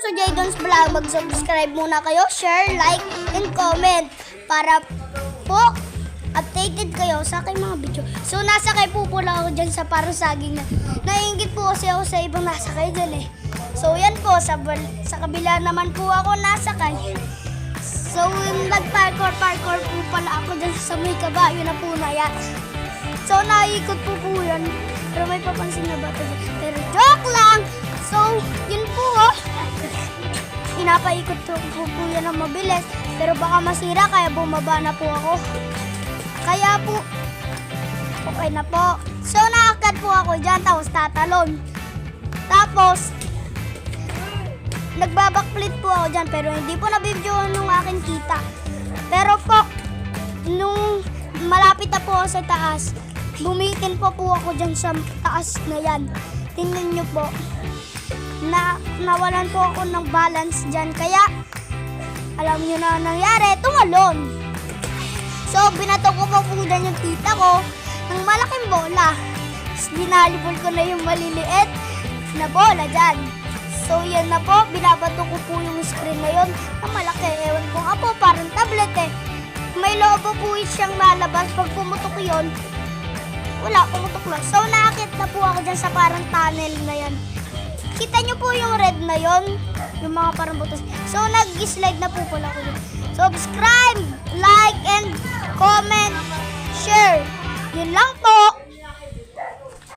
to Jaydon's Vlog. Mag-subscribe muna kayo, share, like, and comment para po updated kayo sa aking mga video. So, nasakay po pala ako dyan sa parang saging na. Naiingit po kasi ako sa ibang nasakay dyan eh. So, yan po, sa kabila naman po ako nasakay. So, nag-parkour po pala ako dyan sa may kabayo na po na yan. So, naikot po yan. Pero may papansin na bata dyan. Pero joke lang! So, yun po Pinapaikot po yan ng mabilis. Pero baka masira, kaya bumaba na po ako. Kaya po, okay na po. So, naakyat po ako dyan, tapos tatalon. Tapos, nagbabackflip po ako dyan, pero hindi po nabibidyoan nung aking kita. Pero po, nung malapit na po ako sa taas, bumitin po ako dyan sa taas na yan. Tingnan nyo po, nawalan po ako ng balance dyan. Kaya, alam nyo na nangyari, tumalon. So, binato ko po dyan yung tita ko ng malaking bola. Tapos, binalibol ko na yung maliliit na bola dyan. So, yan na po. Binabato ko po yung screen na yun na malaki. Ewan ko nga po, parang tablet eh. May lobo po siyang malabas. Pag pumutok yun, wala, pumutok lang. So, naakit na po ako dyan sa parang tunnel na yan. Kita nyo po yung red na yon, yung mga parang butas. So, nag-slide na po pala ako dyan. Subscribe, like, and comment, share. Yun lang po.